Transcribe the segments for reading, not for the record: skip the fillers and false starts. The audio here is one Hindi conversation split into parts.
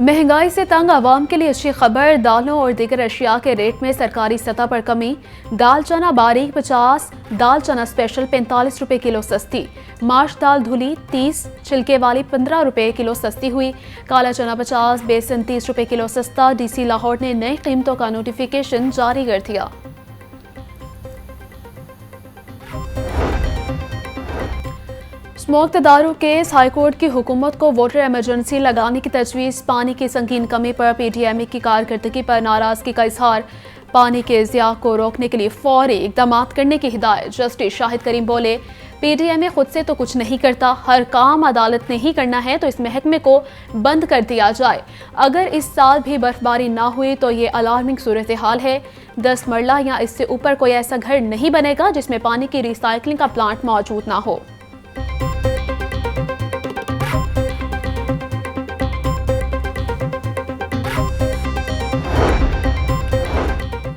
महंगाई से तंग आवाम के लिए अच्छी खबर। दालों और दीगर अशिया के रेट में सरकारी सतह पर कमी। दाल चना बारीक 50, दाल चना स्पेशल 45 रुपए किलो सस्ती। माश दाल धुली 30, छिलके वाली 15 रुपए किलो सस्ती हुई। काला चना 50, बेसन 30 रुपए किलो सस्ता। डीसी लाहौर ने नई कीमतों का नोटिफिकेशन जारी कर दिया। Smoke तदारुक case. हाईकोर्ट की हुकूमत को वोटर इमरजेंसी लगाने की तजवीज़। पानी की संगीन कमी पर पीडीएमए की कारकर्दगी पर नाराजगी का इजहार। पानी के ज़िया को रोकने के लिए फौरी इकदाम करने की हिदायत। जस्टिस शाहिद करीम बोले, पीडीएमए खुद से तो कुछ नहीं करता, हर काम अदालत ने ही करना है, तो इस महकमे को बंद कर दिया जाए। अगर इस साल भी बर्फबारी ना हुई तो ये अलार्मिंग सूरत हाल है। 10 मरला या इससे ऊपर कोई ऐसा घर नहीं बनेगा जिसमें पानी की रिसाइकलिंग का प्लांट मौजूद ना हो।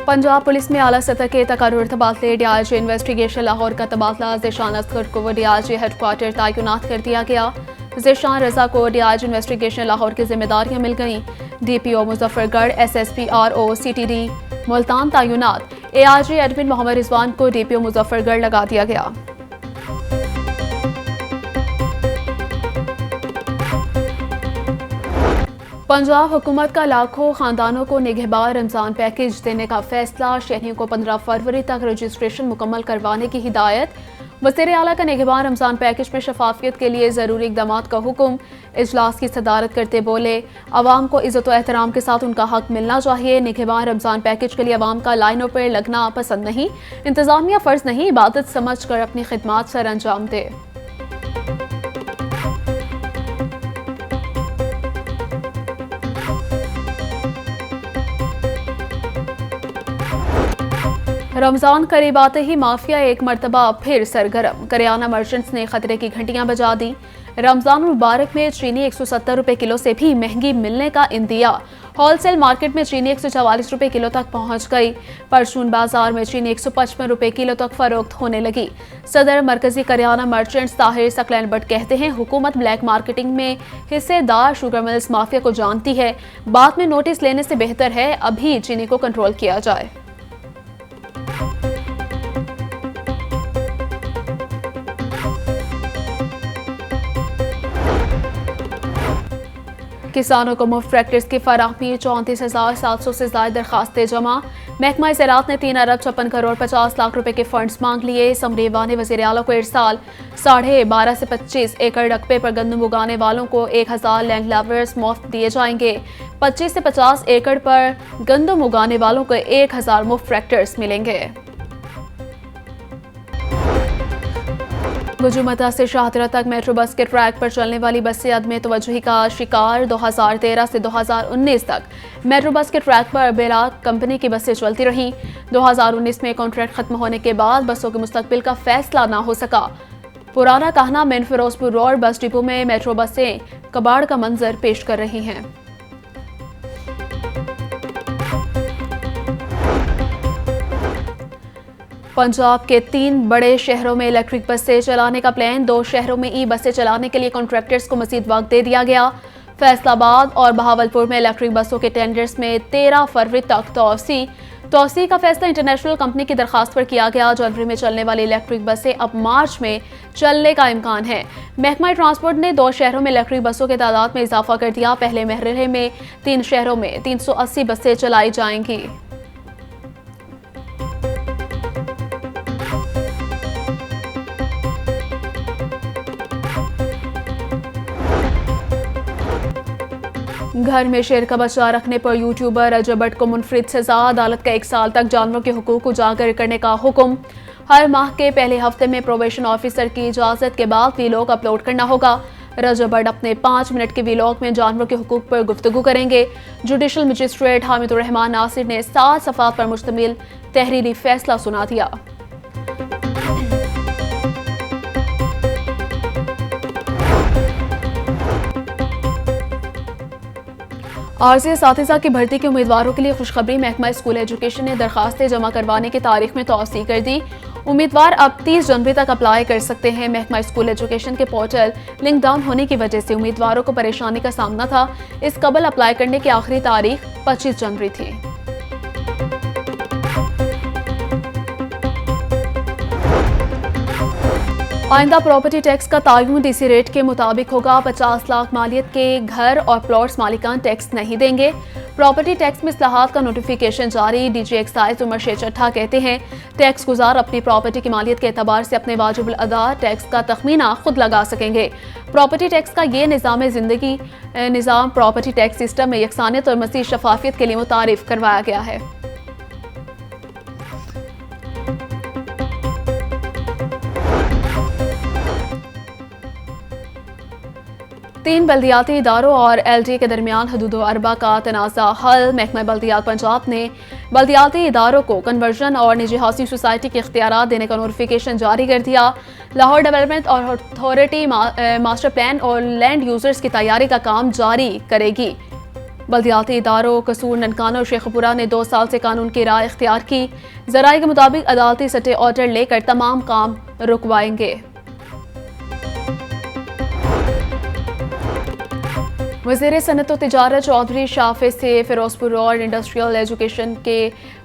पंजाब पुलिस में आला सतह के तकर्रुर तबादले। डीआईजी इन्वेस्टिगेशन लाहौर का तबादला ज़ीशान असगर को डीआईजी हेडक्वार्टर तैनात कर दिया गया। ज़ीशान रजा को डीआईजी इन्वेस्टिगेशन लाहौर की जिम्मेदारियां मिल गईं। DPO Muzaffargarh, SSP RO CTD Multan तैनात। एआईजी एडमिन मोहम्मद रिजवान को डीपीओ मुजफ्फरगढ़ लगा दिया गया। पंजाब हुकूमत का लाखों खानदानों को निगहबान रमज़ान पैकेज देने का फैसला। शहरियों को 15 फरवरी तक रजिस्ट्रेशन मुकम्मल करवाने की हिदायत। वज़ीर आला का निगहबान रमज़ान पैकेज में शफाफियत के लिए ज़रूरी इक़दामात का हुक्म। इजलास की सदारत करते बोले, अवाम को इज़्ज़त व एहतराम के साथ उनका हक मिलना चाहिए। निगहबान रमज़ान पैकेज के लिए अवाम का लाइनों पर लगना पसंद नहीं। इंतज़ामिया फ़र्ज़ नहीं, इबादत समझ कर अपनी खिदमात सर अंजाम दे। रमज़ान करीब आते ही माफिया एक मरतबा फिर सरगर्म। करियाना मर्चेंट्स ने खतरे की घंटियां बजा दी। रमज़ान मुबारक में चीनी 170 रुपए किलो से भी महंगी मिलने का इंदिया। होलसेल मार्केट में चीनी 144 रुपए किलो तक पहुंच गई। परचून बाजार में चीनी 155 रुपए किलो तक फरोख्त होने लगी। सदर मरकजी करियाना मर्चेंट्स ताहिर सकलैन बट कहते हैं, हुकूमत ब्लैक मार्केटिंग में हिस्सेदार शुगर मिल्स माफिया को जानती है। बाद में नोटिस लेने से बेहतर है अभी चीनी को कंट्रोल किया जाए। किसानों को मुफ्त ट्रैक्टर्स की फराहमी। 34,700 से ज्यादा दरखास्तें जमा। महकमा ज़राअत ने 3 अरब 56 करोड़ 50 लाख रुपए के फंड्स मांग लिए। समरीवा ने वज़ीर आला को इरसाल। 12.5 से 25 एकड़ रकबे पर गंदम उगाने वालों को 1000 लैंड लेवर्स मुफ्त दिए जाएंगे। 25 से 50 एकड़ पर गंदम उगाने वालों को 1000 मुफ्त ट्रैक्टर्स मिलेंगे। गुजुमता से शाहदरा तक मेट्रो बस के ट्रैक पर चलने वाली बसें अदम तवज्जुही का शिकार। 2013 से 2019 तक मेट्रो बस के ट्रैक पर बेला कंपनी की बसें चलती रहीं। 2019 में कॉन्ट्रैक्ट खत्म होने के बाद बसों के मुस्तकबिल का फैसला ना हो सका। पुराना कहना main Ferozepur road bus depot में मेट्रो बसें कबाड़ का मंजर पेश कर रही हैं। पंजाब के 3 बड़े शहरों में इलेक्ट्रिक बसें चलाने का प्लान। 2 शहरों में ई बसें चलाने के लिए कॉन्ट्रैक्टर्स को मजीद वक्त दे दिया गया। फैसलाबाद और बहावलपुर में इलेक्ट्रिक बसों के टेंडर्स में 13 फरवरी तक तोसी का फैसला इंटरनेशनल कंपनी की दरखास्त पर किया गया। जनवरी में चलने वाली इलेक्ट्रिक बसें अब मार्च में चलने का इम्कान है। महकमा ट्रांसपोर्ट ने 2 शहरों में इलेक्ट्रिक बसों के तादाद में इजाफा कर दिया। पहले मरहले में 3 शहरों में 380 बसें चलाई जाएंगी। घर में शेर का बच्चा रखने पर यूट्यूबर अजय भट्ट को मुनफरिद सजा। अदालत का 1 साल तक जानवरों के हुकूक उजागर करने का हुक्म। हर माह के पहले हफ्ते में प्रोबेशन ऑफिसर की इजाजत के बाद वीलॉग अपलोड करना होगा। अजय भट्ट अपने 5 मिनट के वीलॉग में जानवरों के हुकूक पर गुफ्तगू करेंगे। जुडिशल मजिस्ट्रेट हामिदुर रहमान नासिर ने 7 सफ़ात पर मुश्तमिल तहरीरी फैसला सुना दिया। आरजी असातिज़ा की भर्ती के उम्मीदवारों के लिए खुशखबरी। महकमा स्कूल एजुकेशन ने दरखास्तें जमा करवाने की तारीख में तौसीह कर दी। उम्मीदवार अब 30 जनवरी तक अप्लाई कर सकते हैं। महकमा स्कूल एजुकेशन के पोर्टल लिंक डाउन होने की वजह से उम्मीदवारों को परेशानी का सामना था। इस कबल अप्लाई करने की आखिरी तारीख 25 जनवरी थी। आइंदा प्रॉपर्टी टैक्स का तायुन डीसी रेट के मुताबिक होगा। 50 लाख मालियत के घर और प्लॉट्स मालिकान टैक्स नहीं देंगे। प्रॉपर्टी टैक्स में इस्लाहात का नोटिफिकेशन जारी। डीजी एक्साइज उमर शेचट्ठा कहते हैं टैक्स गुजार अपनी प्रॉपर्टी की मालियत के एतबार से अपने वाजिबुल अदा टैक्स का तखमीना खुद लगा सकेंगे। प्रॉपर्टी टैक्स का ये निज़ाम प्रॉपर्टी टैक्स सिस्टम में यकसानियत और मज़ीद शफाफियत के लिए मुतारिफ करवाया गया है। तीन बल्दियाती इदारों और LD के दरमियान हदूद अरबा का तनाज़ा हल। महकमा बल्दियात पंजाब ने बल्दियाती इदारों को कन्वर्जन और निजी हाउसिंग सोसाइटी के इख्तियारात देने का नोटिफिकेशन जारी कर दिया। लाहौर डेवलपमेंट और अथॉरिटी मास्टर प्लान और लैंड यूजर्स की तैयारी का काम जारी करेगी। बल्दियाती इदारों कसूर, ननकाना और शेखपुरा ने 2 साल से कानून की राह इख्तियार की। ज़राए के मुताबिक अदालती सटे ऑर्डर लेकर तमाम काम रुकवाएंगे। वज़ीर सनअत व तिजारत चौधरी शाफे से फिरोजपुर रोड इंडस्ट्रियल एजुकेशन के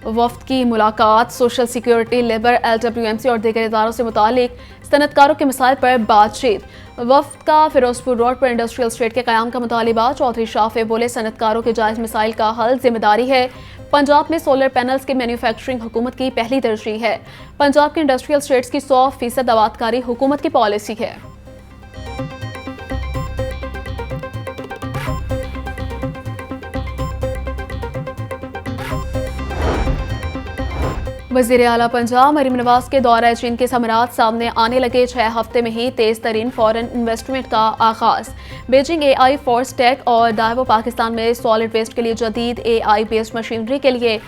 वफ्द की मुलाकात। सोशल सिक्योरिटी, लेबर, LWMC और दीगर इदारों से मुतालिक सनअतकारों के मसाइल पर बातचीत। वफ्द का फिरोजपुर रोड पर इंडस्ट्रियल स्टेट के क़याम का मुतालिबा। चौधरी शाफे बोले सनअतकारों के जायज़ मसाइल का हल जिम्मेदारी है। पंजाब में सोलर पैनल्स की मैन्युफैक्चरिंग हुकूमत की पहली तरजीह है। पंजाब के इंडस्ट्रियल स्टेट्स की 100% आबादकारी हुकूमत की पॉलिसी है। वज़ीर आला पंजाब मरीम नवाज के दौरा चीन के समरात सामने आने लगे। 6 हफ्ते में ही तेज तरीन फॉरेन इन्वेस्टमेंट का आगाज। बीजिंग AI फोर्स टेक और दावो पाकिस्तान में सॉलिड वेस्ट के लिए जदीद AI बेस्ड मशीनरी के लिए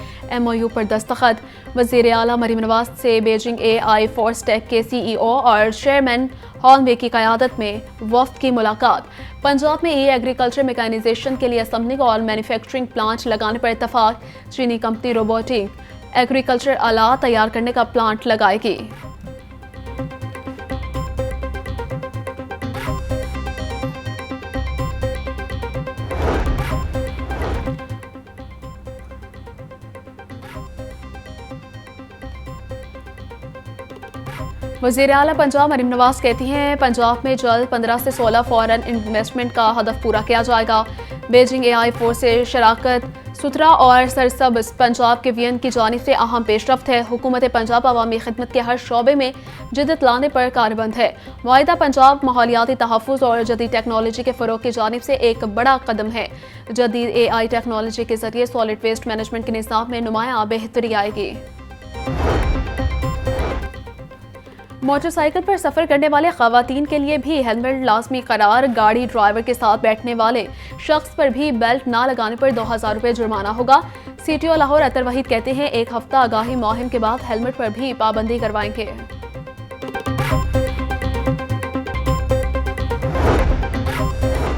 MOU पर दस्तखत। वज़ीर आला मरीम नवाज से बीजिंग AI फोर्स टेक के CEO और चेयरमैन हॉर्नवे की क़यादत में वफ्द की मुलाकात। पंजाब में एग्रीकल्चर मैकेनाइजेशन के लिए असम्बलिंग और मैन्युफैक्चरिंग प्लांट लगाने पर इत्तफाक। चीनी कंपनी रोबोटिक एग्रीकल्चर आलात तैयार करने का प्लांट लगाएगी। वज़ीर आला पंजाब मरीम नवाज कहती हैं पंजाब में जल्द 15 से 16 फॉरेन इन्वेस्टमेंट का हदफ पूरा किया जाएगा। बीजिंग AI फोर्स से शराकत सुथरा और सरसब्ज़ पंजाब के वियन की जानिब से अहम पेशरफ्त है। हुकूमत पंजाब अवामी खिदमत के हर शोबे में जदत लाने पर कारबंद है। वाहिदा पंजाब माहौलियाती तहफ़्फ़ुज़ और जदीद टेक्नोलॉजी के फ़रोग़ की जानिब से एक बड़ा कदम है। जदीद AI टेक्नोलॉजी के ज़रिए सॉलिड वेस्ट मैनेजमेंट के निज़ाम में नुमायाँ बेहतरी आएगी। मोटरसाइकिल पर सफर करने वाले खवातीन के लिए भी हेलमेट लाजमी करार। गाड़ी ड्राइवर के साथ बैठने वाले शख्स पर भी बेल्ट ना लगाने पर 2000 रुपये जुर्माना होगा। CTO लाहौर अतर वहीद कहते हैं 1 हफ्ता आगाही मुहिम के बाद हेलमेट पर भी पाबंदी करवाएंगे।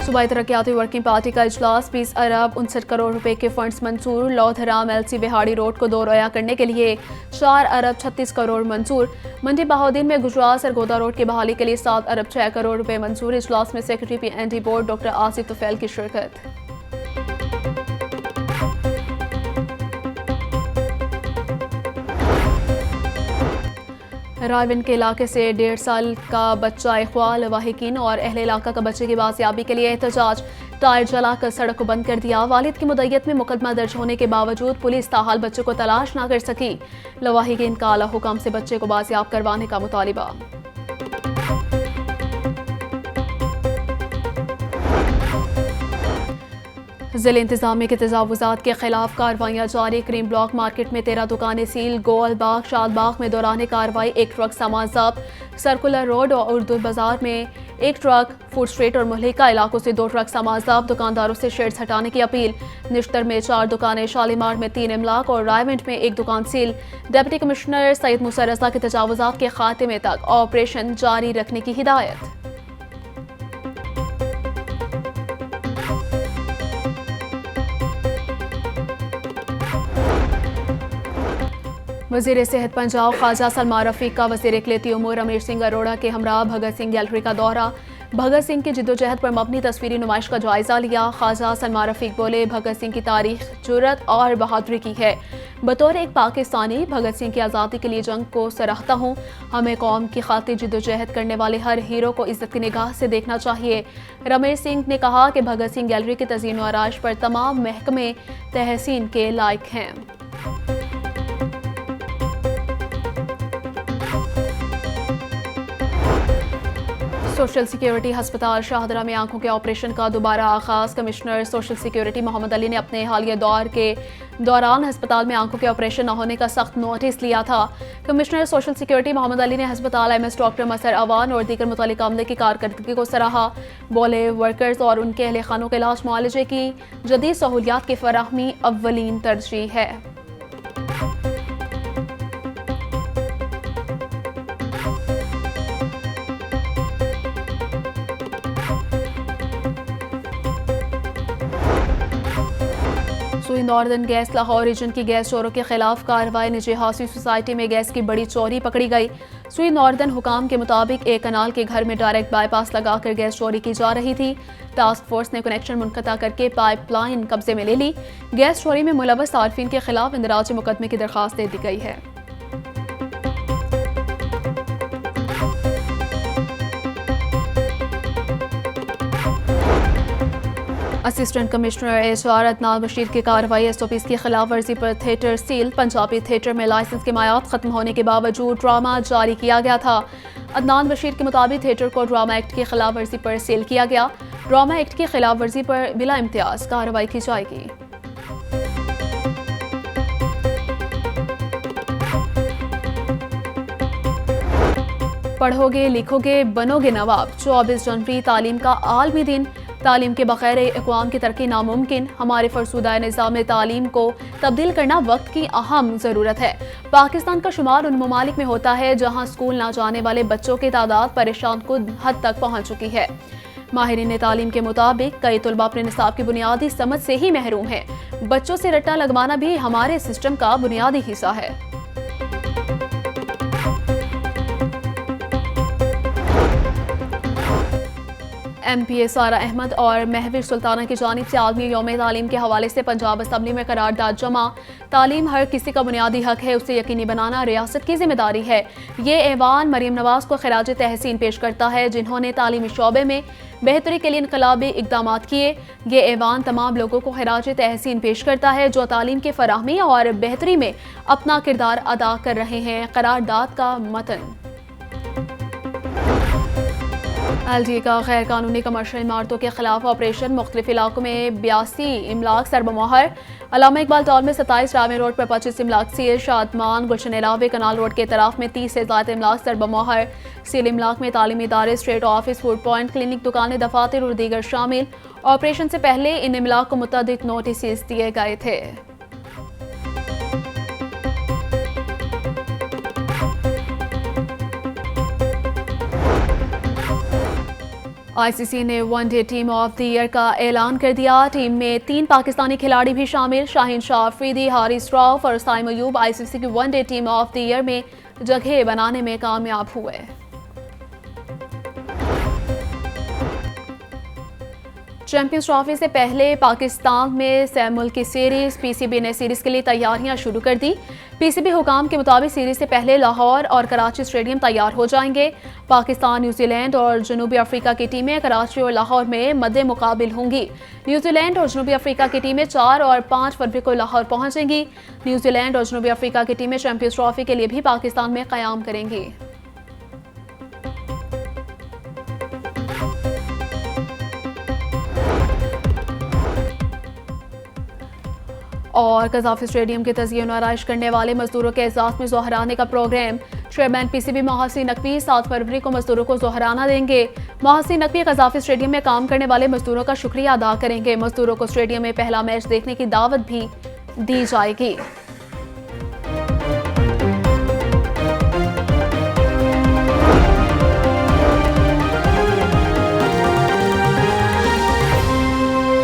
सूबाई तरक्याती वर्किंग पार्टी का इजलास। 20 अरब 59 करोड़ रुपए के फंड्स मंजूर। लौधराम LC बिहाड़ी रोड को दोरया करने के लिए 4 अरब 36 करोड़ मंजूर। मंडी बहाउद्दीन में गुजरात सरगोदा रोड की बहाली के लिए 7 अरब 6 करोड़ रुपए मंजूर। इजलास में secretary PND board doctor Asif Tufail की शिरकत। रायविंड के इलाके से 1.5 साल का बच्चा अगवा। लवाहिकीन और अहले इलाका का बच्चे की बाजियाबी के लिए एहतजाज। टायर जलाकर सड़क को बंद कर दिया। वालिद की मुद्दत में मुकदमा दर्ज होने के बावजूद पुलिस ताहाल बच्चे को तलाश ना कर सकी। लवाहिकीन का आला हुक्म से बच्चे को बाजियाब करवाने का मुतालिबा। ज़िले इंतजामिया के तजावुज़ात के खिलाफ कार्रवाइयाँ जारी। क्रीम ब्लॉक मार्केट में 13 दुकानें सील। गोल बाग, शाद बाग में दौरान कार्रवाई 1 ट्रक सामान जब्त। सर्कुलर रोड और उर्दू बाजार में 1 ट्रक, फूड स्ट्रीट और मुहलिका इलाकों से 2 ट्रक सामान जब्त। दुकानदारों से शेड्स हटाने की अपील। निश्तर में 4 दुकानें, शालीमार में 3 इमलाक और रायविंड में 1 दुकान सील। डिप्टी कमिश्नर सईद मूसा रज़ा के तजावुज़ात के खात्मे तक ऑपरेशन जारी रखने की हिदायत। वज़ीर सेहत पंजाब ख्वाजा सलमान रफ़ीक का वज़ीर इक़लियती उमूर अमीर सिंह अरोड़ा के हमरा भगत सिंह गैलरी का दौरा। भगत सिंह की जिद्दोजहद पर मबनी तस्वीरी नुमाइश का जायज़ा लिया। ख्वाजा सलमान रफ़ीक बोले, भगत सिंह की तारीख जुर्रत और बहादुरी की है। बतौर एक पाकिस्तानी भगत सिंह की आज़ादी के लिए जंग को सराहता हूँ। हमें कौम की खातिर जिद्दोजहद करने वाले हर हीरो को इज्जत की निगाह से देखना चाहिए। रमेश सिंह ने कहा कि भगत सिंह गैलरी की तज़ीन व आराइश पर तमाम महकमे तहसीन के लायक हैं। सोशल सिक्योरिटी हस्पताल शाहदरा में आंखों के ऑपरेशन का दोबारा आगाज। Commissioner social security Mohammad Ali ने अपने हालिया दौर के दौरान हस्पताल में आंखों के ऑपरेशन न होने का सख्त नोटिस लिया था। Commissioner social security Mohammad Ali ने हस्पताल एमएस डॉक्टर मसर अवान और दीगर मुतल्लिका अमले की कारकर्दगी को सराहा। बोले, वर्कर्स और उनके अहले खानों के इलाज मुआलजे की जदीद सहूलियात की फराहमी अव्वलीन तरजीह है। सुई नॉर्दर्न गैस लाहौर रीजन की गैस चोरों के खिलाफ कार्रवाई। निजी हाउसिंग सोसाइटी में गैस की बड़ी चोरी पकड़ी गई। सुई नॉर्दर्न हुकाम के मुताबिक एक कनाल के घर में डायरेक्ट बाईपास लगाकर गैस चोरी की जा रही थी। टास्क फोर्स ने कनेक्शन मुनक़ता करके पाइपलाइन कब्जे में ले ली। गैस चोरी में मुलव्वस सार्फिन के खिलाफ इंदराज मुकदमे की दरख्वास्त दे दी गई है। Assistant commissioner HR Adnan Bashir की कार्रवाई। एसओपीज़ की खिलाफ वर्जी पर थिएटर सील। पंजाबी थिएटर में लाइसेंस की मायाद खत्म होने के बावजूद ड्रामा जारी किया गया था। अदनान बशीर के मुताबिक थिएटर को ड्रामा एक्ट की खिलाफ वर्जी पर सील किया गया। ड्रामा एक्ट की खिलाफ वर्जी पर बिला इम्तियाज कार्रवाई की जाएगी। पढ़ोगे, लिखोगे, बनोगे नवाब। 24 जनवरी तालीम का आलमी दिन। तालीम के बगैर अक़वाम की तरक्की नामुमकिन। हमारे फरसूदा निज़ाम तालीम को तब्दील करना वक्त की अहम ज़रूरत है। पाकिस्तान का शुमार उन ममालिक में होता है जहाँ स्कूल ना जाने वाले बच्चों की तादाद परेशान कुन हद तक पहुँच चुकी है। माहिरीन तालीम के मुताबिक कई तलबा अपने निसाब की बुनियादी समझ से ही महरूम है। बच्चों से रट्टा लगवाना भी हमारे सिस्टम का बुनियादी हिस्सा है। MP सारा अहमद और महविर सुल्ताना की जानिब से आलमी यौम तालीम के हवाले से पंजाब असम्बली में करारदाद जमा। तालीम हर किसी का बुनियादी हक है, उसे यकीनी बनाना रियासत की जिम्मेदारी है। ये ऐवान मरीम नवाज को खिराज तहसीन पेश करता है जिन्होंने तालीमी शोबे में बेहतरी के लिए इनकलाबी इकदाम किए। ये ऐवान तमाम लोगों को खिराज तहसीन पेश करता है जो तालीम के फराहमी और बेहतरी में अपना किरदार अदा कर रहे हैं। करारदाद का मतन। LGA का गैर कानूनी कमर्शियल इमारतों के खिलाफ ऑपरेशन। मुख्तलिफ इलाकों में 82 इमलाक सरबमोहर। अल्लामा इकबाल टाउन में 27, रामे रोड पर 25 इमलाक सील। शादमान गुलशन इलावे कनाल रोड के तरफ में 30 से ज़्यादा इमलाक सरबमोहर। सील इमलाक में तालीमी इदारे, straight office, food point, clinic, दुकानें, दफातर और दीगर शामिल। ऑपरेशन से पहले इन इमलाक को मुतअद्दिद नोटिस दिए गए थे। ICC ने one day team of the year का ऐलान कर दिया। टीम में 3 पाकिस्तानी खिलाड़ी भी शामिल। शाहीन शाह अफरीदी, हारिस रऊफ और साइम अयूब ICC की one day team of the year में जगह बनाने में कामयाब हुए। चैंपियंस ट्रॉफी से पहले पाकिस्तान में सैमुल की सीरीज। PCB ने सीरीज के लिए तैयारियां शुरू कर दी। PCB हुकाम के मुताबिक सीरीज से पहले लाहौर और कराची स्टेडियम तैयार हो जाएंगे। पाकिस्तान, न्यूजीलैंड और जनूबी अफ्रीका की टीमें कराची और लाहौर में मद्दे मुकाबिल होंगी। न्यूजीलैंड और जनूबी अफ्रीका की टीमें 4 और 5 फरवरी को लाहौर पहुंचेंगी। न्यूजीलैंड और जनूबी अफ्रीका की टीमें चैंपियंस ट्रॉफी के लिए भी पाकिस्तान में क़याम करेंगी। और कज़ाफ़ी स्टेडियम की तज़यीन आराइश करने वाले मजदूरों के एजाज़ में ज़ोहराने का programme. Chairman PCB Mohsin Naqvi 7 फरवरी को मजदूरों को ज़ोहराना देंगे। मोहसिन नकवी कज़ाफ़ी स्टेडियम में काम करने वाले मजदूरों का शुक्रिया अदा करेंगे। मजदूरों को स्टेडियम में पहला मैच देखने की दावत भी दी जाएगी।